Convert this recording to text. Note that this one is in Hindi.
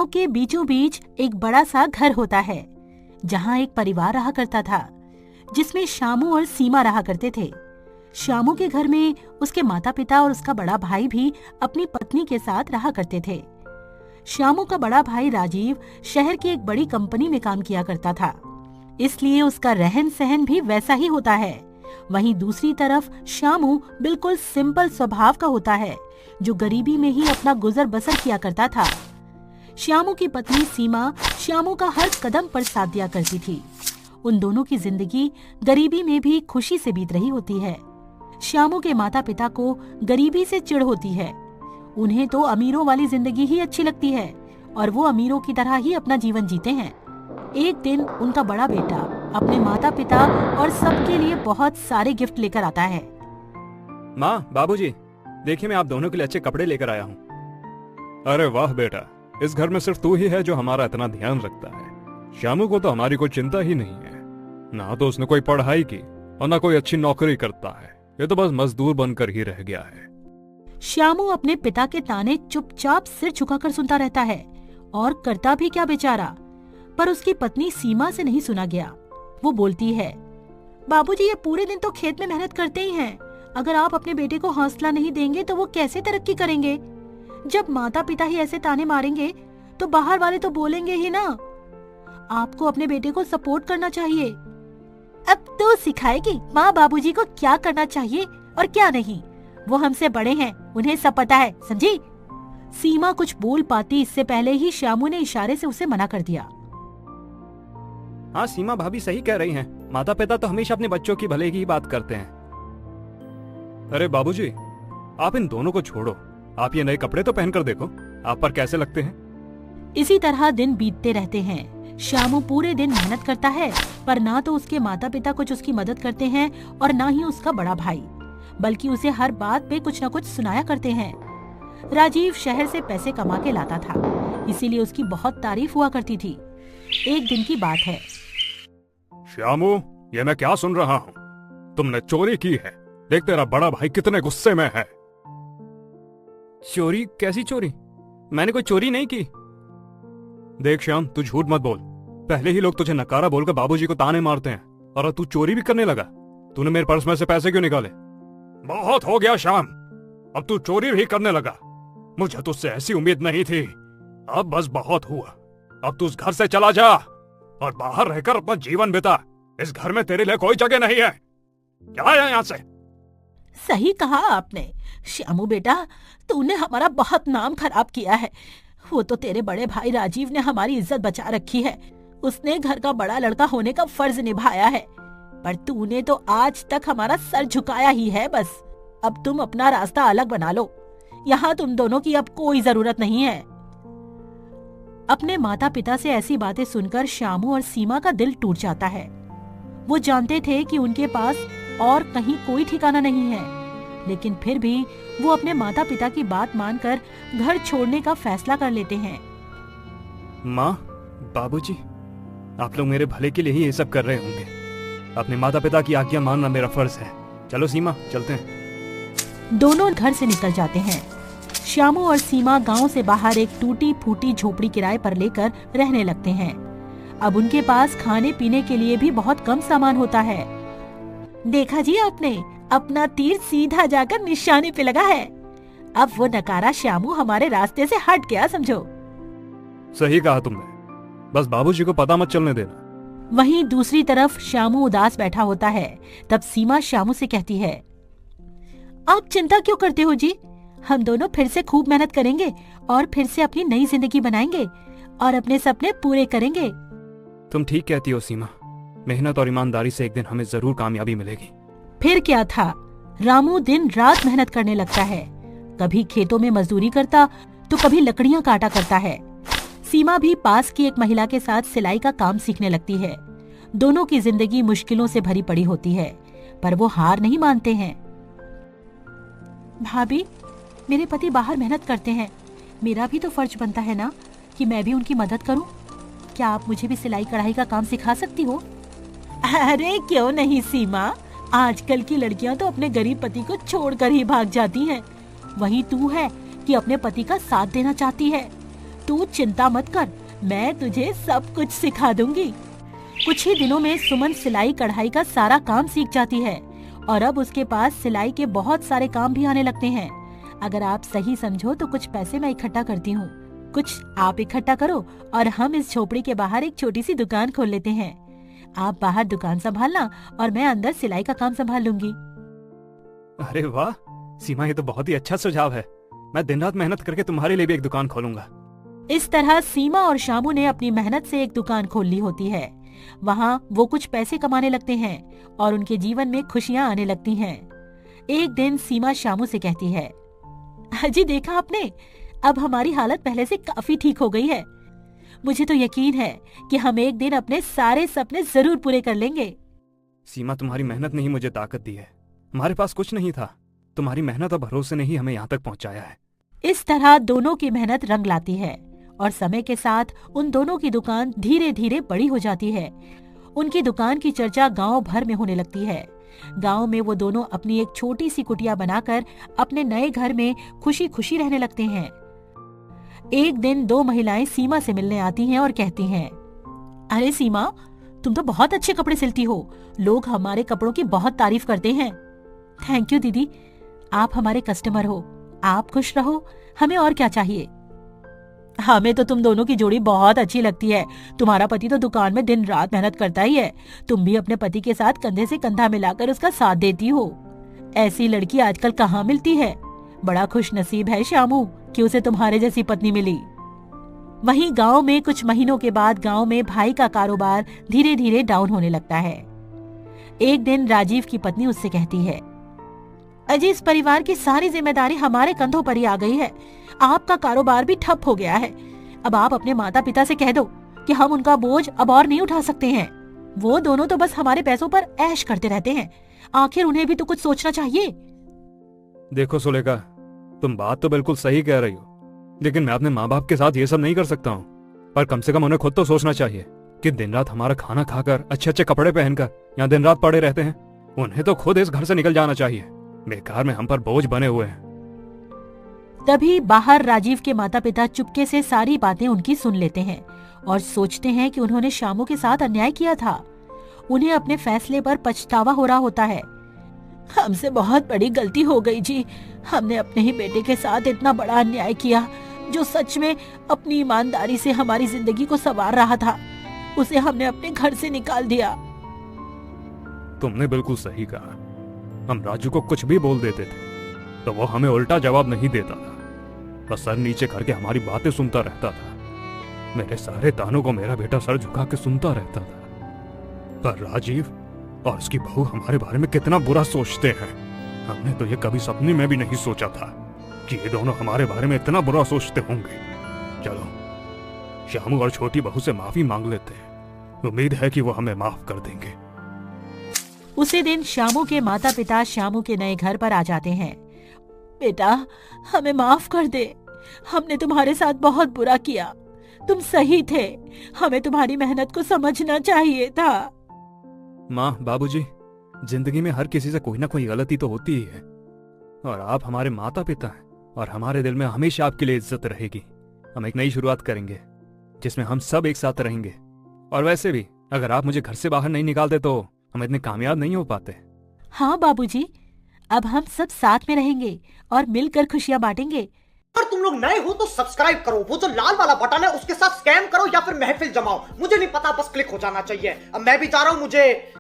के बीचों बीच एक बड़ा सा घर होता है जहाँ एक परिवार रहा करता था, जिसमें श्यामू और सीमा रहा करते थे। श्यामू के घर में उसके माता पिता और उसका बड़ा भाई भी अपनी पत्नी के साथ रहा करते थे। श्यामू का बड़ा भाई राजीव शहर की एक बड़ी कंपनी में काम किया करता था, इसलिए उसका रहन सहन भी वैसा ही होता है। वहीं दूसरी तरफ श्यामू बिल्कुल सिंपल स्वभाव का होता है, जो गरीबी में ही अपना गुजर बसर किया करता था। श्यामू की पत्नी सीमा श्यामू का हर कदम पर साथ दिया करती थी। उन दोनों की जिंदगी गरीबी में भी खुशी से बीत रही होती है। श्यामू के माता पिता को गरीबी से चिढ़ होती है। उन्हें तो अमीरों वाली जिंदगी ही अच्छी लगती है और वो अमीरों की तरह ही अपना जीवन जीते हैं। एक दिन उनका बड़ा बेटा अपने माता पिता और सबके लिए बहुत सारे गिफ्ट लेकर आता है। माँ, बाबूजी, देखिए मैं आप दोनों के लिए अच्छे कपड़े लेकर आया हूँ। अरे वाह बेटा, इस घर में सिर्फ तू ही है जो हमारा इतना ध्यान रखता है। श्यामू को तो हमारी कोई चिंता ही नहीं है। ना तो उसने कोई पढ़ाई की और ना कोई अच्छी नौकरी करता है। ये तो बस मजदूर बनकर ही रह गया है। श्यामू अपने पिता के ताने चुपचाप सिर झुकाकर सुनता रहता है और करता भी क्या बेचारा। पर उसकी पत्नी सीमा से नहीं सुना गया। वो बोलती है, बाबूजी, ये पूरे दिन तो खेत में मेहनत करते ही हैं। अगर आप अपने बेटे को हौसला नहीं देंगे तो वो कैसे तरक्की करेंगे? जब माता पिता ही ऐसे ताने मारेंगे तो बाहर वाले तो बोलेंगे ही ना। आपको अपने बेटे को सपोर्ट करना चाहिए। अब तो सिखाएगी माँ बाबूजी को क्या करना चाहिए और क्या नहीं। वो हमसे बड़े हैं, उन्हें सब पता है, समझी? सीमा कुछ बोल पाती इससे पहले ही श्यामू ने इशारे से उसे मना कर दिया। हाँ, सीमा भाभी सही कह रही हैं। माता पिता तो हमेशा अपने बच्चों की भले की ही बात करते हैं। अरे बाबूजी, आप इन दोनों को छोड़ो। आप ये नए कपड़े तो पहनकर देखो, आप पर कैसे लगते हैं। इसी तरह दिन बीतते रहते हैं। श्यामू पूरे दिन मेहनत करता है, पर ना तो उसके माता पिता कुछ उसकी मदद करते हैं और ना ही उसका बड़ा भाई, बल्कि उसे हर बात पे कुछ न कुछ सुनाया करते हैं। राजीव शहर से पैसे कमा के लाता था, इसीलिए उसकी बहुत तारीफ हुआ करती थी। एक दिन की बात है। श्यामू, ये मैं क्या सुन रहा हूँ? तुमने चोरी की है। देख तेरा बड़ा भाई कितने गुस्से में है। चोरी? कैसी चोरी? मैंने कोई चोरी नहीं की। देख श्याम, तू झूठ मत बोल। पहले ही लोग तुझे नकारा बोलकर बाबूजी को ताने मारते हैं और अब तू चोरी भी करने लगा। तूने मेरे पर्स में से पैसे क्यों निकाले? बहुत हो गया श्याम, अब तू चोरी भी करने लगा। मुझे तुझसे ऐसी उम्मीद नहीं थी। अब बस बहुत हुआ। अब तू इस घर से चला जा और बाहर रहकर अपना जीवन बिता। इस घर में तेरे लिए कोई जगह नहीं है। क्या है यहाँ से? सही कहा आपने श्यामू बेटा, तूने हमारा बहुत नाम खराब किया है। वो तो तेरे बड़े भाई राजीव ने हमारी इज्जत बचा रखी है। उसने घर का बड़ा लड़का होने का फर्ज निभाया है, पर तूने तो आज तक हमारा सर झुकाया ही है। बस अब तुम अपना रास्ता अलग बना लो। यहाँ तुम दोनों की अब कोई जरूरत नहीं है। अपने माता पिता से ऐसी बातें सुनकर श्यामू और सीमा का दिल टूट जाता है। वो जानते थे कि उनके पास और कहीं कोई ठिकाना नहीं है, लेकिन फिर भी वो अपने माता पिता की बात मानकर घर छोड़ने का फैसला कर लेते हैं। माँ, बाबूजी, आप लोग मेरे भले के लिए ही ये सब कर रहे होंगे। अपने माता पिता की आज्ञा मानना मेरा फर्ज है। चलो सीमा, चलते हैं। दोनों घर से निकल जाते हैं। श्यामू और सीमा गांव से बाहर एक टूटी फूटी झोपड़ी किराए पर लेकर रहने लगते हैं। अब उनके पास खाने पीने के लिए भी बहुत कम सामान होता है। देखा जी आपने, अपना तीर सीधा जाकर निशाने पे लगा है। अब वो नकारा श्यामू हमारे रास्ते से हट गया, समझो। सही कहा तुमने। बस बाबूजी को पता मत चलने देना। वहीं दूसरी तरफ श्यामू उदास बैठा होता है। तब सीमा श्यामू से कहती है, आप चिंता क्यों करते हो जी? हम दोनों फिर से खूब मेहनत करेंगे और फिर से अपनी नई जिंदगी बनाएंगे और अपने सपने पूरे करेंगे। तुम ठीक कहती हो सीमा। मेहनत और ईमानदारी से एक दिन हमें जरूर कामयाबी मिलेगी। फिर क्या था, रामू दिन रात मेहनत करने लगता है। कभी खेतों में मजदूरी करता तो कभी लकड़ियां काटा करता है। सीमा भी पास की एक महिला के साथ सिलाई का काम सीखने लगती है। दोनों की जिंदगी मुश्किलों से भरी पड़ी होती है, पर वो हार नहीं मानते हैं। भाभी, मेरे पति बाहर मेहनत करते हैं, मेरा भी तो फर्ज बनता है ना कि मैं भी उनकी मदद करूं। क्या आप मुझे भी सिलाई कढ़ाई का काम सिखा सकती हो? अरे क्यों नहीं सीमा, आजकल की लड़कियां तो अपने गरीब पति को छोड़कर ही भाग जाती हैं। वहीं तू है कि अपने पति का साथ देना चाहती है। तू चिंता मत कर, मैं तुझे सब कुछ सिखा दूंगी। कुछ ही दिनों में सुमन सिलाई कढ़ाई का सारा काम सीख जाती है और अब उसके पास सिलाई के बहुत सारे काम भी आने लगते हैं। अगर आप सही समझो तो कुछ पैसे मैं इकट्ठा करती हूँ, कुछ आप इकट्ठा करो और हम इस झोपड़ी के बाहर एक छोटी सी दुकान खोल लेते हैं। आप बाहर दुकान संभालना और मैं अंदर सिलाई का काम संभाल लूंगी। अरे वाह सीमा, ये तो बहुत ही अच्छा सुझाव है। मैं दिन रात मेहनत करके तुम्हारे लिए भी एक दुकान खोलूंगा। इस तरह सीमा और शामू ने अपनी मेहनत से एक दुकान खोल ली होती है। वहाँ वो कुछ पैसे कमाने लगते हैं और उनके जीवन में खुशियाँ आने लगती हैं। एक दिन सीमा शामू से कहती है, अजी देखा आपने, अब हमारी हालत पहले से काफी ठीक हो गई है। मुझे तो यकीन है कि हम एक दिन अपने सारे सपने जरूर पूरे कर लेंगे। सीमा, तुम्हारी मेहनत ने ही मुझे ताकत दी है। हमारे पास कुछ नहीं था, तुम्हारी मेहनत और भरोसे ने ही हमें यहाँ तक पहुँचाया है। इस तरह दोनों की मेहनत रंग लाती है और समय के साथ उन दोनों की दुकान धीरे धीरे बड़ी हो जाती है। उनकी दुकान की चर्चा गांव भर में होने लगती है। गांव में वो दोनों अपनी एक छोटी सी कुटिया बनाकर अपने नए घर में खुशी खुशी रहने लगते हैं। एक दिन दो महिलाएं सीमा से मिलने आती हैं और कहती हैं, अरे सीमा, तुम तो बहुत अच्छे कपड़े सिलती हो, लोग हमारे कपड़ों की बहुत तारीफ करते हैं। थैंक यू दीदी, आप हमारे कस्टमर हो, आप खुश रहो, हमें और क्या चाहिए। हमें तो तुम दोनों की जोड़ी बहुत अच्छी लगती है। तुम्हारा पति तो दुकान में दिन रात मेहनत करता ही है, तुम भी अपने पति के साथ कंधे से कंधा मिलाकर उसका साथ देती हो। ऐसी लड़की आजकल कहाँ मिलती है। बड़ा खुश नसीब है शामू कि उसे तुम्हारे जैसी पत्नी मिली। वहीं गांव में कुछ महीनों के बाद गांव में भाई का कारोबार धीरे धीरे डाउन होने लगता है। एक दिन राजीव की पत्नी उससे कहती है, अजी इस परिवार की सारी जिम्मेदारी हमारे कंधों पर ही आ गई है। आपका कारोबार भी ठप हो गया है। अब आप अपने माता पिता से कह दो कि हम उनका बोझ अब और नहीं उठा सकते हैं। वो दोनों तो बस हमारे पैसों पर ऐश करते रहते हैं, आखिर उन्हें भी तो कुछ सोचना चाहिए। देखो सुलेखा, तुम बात तो बिल्कुल सही कह रही हो, लेकिन मैं अपने माँ बाप के साथ ये सब नहीं कर सकता हूँ। पर कम से कम उन्हें खुद तो सोचना चाहिए कि दिन रात हमारा खाना खाकर अच्छे अच्छे कपड़े पहनकर यहाँ दिन रात पड़े रहते हैं। उन्हें तो खुद इस घर से निकल जाना चाहिए, बेकार में हम पर बोझ बने हुए हैं। तभी बाहर राजीव के माता पिता चुपके से सारी बातें उनकी सुन लेते हैं और सोचते हैं कि उन्होंने शामू के साथ अन्याय किया था। उन्हें अपने फैसले पर पछतावा हो रहा होता है। हमसे बहुत बड़ी गलती हो गई जी, हमने अपने ही बेटे के साथ इतना बड़ा अन्याय किया, जो सच में अपनी ईमानदारी से हमारी जिंदगी को संवार रहा था, उसे हमने अपने घर से निकाल दिया। तुमने बिल्कुल सही कहा। हम राजू को कुछ भी बोल देते थे तो वो हमें उल्टा जवाब नहीं देता था, बस सर नीचे करके हमारी बातें सुनता रहता था। मेरे सारे तानों को मेरा बेटा सर झुका के सुनता रहता था। पर राजीव और उसकी बहू हमारे बारे में कितना बुरा सोचते हैं। हमने तो ये कभी सपने में भी नहीं सोचा था कि ये दोनों हमारे बारे में इतना बुरा सोचते होंगे। चलो शामू और छोटी बहू से माफी मांग लेते हैं, उम्मीद है कि वो हमें माफ कर देंगे। उसी दिन शामू के माता पिता शामू के नए घर पर आ जाते हैं। बेटा, हमें माफ कर दे, हमने तुम्हारे साथ बहुत बुरा किया। तुम सही थे, हमें तुम्हारी मेहनत को समझना चाहिए था। माँ, बाबूजी, जिंदगी में हर किसी से कोई ना कोई गलती तो होती ही है, और आप हमारे माता पिता हैं और हमारे दिल में हमेशा आपके लिए इज्जत रहेगी। हम एक नई शुरुआत करेंगे जिसमें हम सब एक साथ रहेंगे। और वैसे भी अगर आप मुझे घर से बाहर नहीं निकालते तो हम इतने कामयाब नहीं हो पाते। हाँ बाबूजी, अब हम सब साथ में रहेंगे और मिलकर खुशियाँ बांटेंगे। अगर तुम लोग नए हो तो सब्सक्राइब करो, वो जो लाल वाला बटन है उसके साथ स्कैम करो या फिर महफिल जमाओ, मुझे नहीं पता, बस क्लिक हो जाना चाहिए। अब मैं भी जा रहा हूँ, मुझे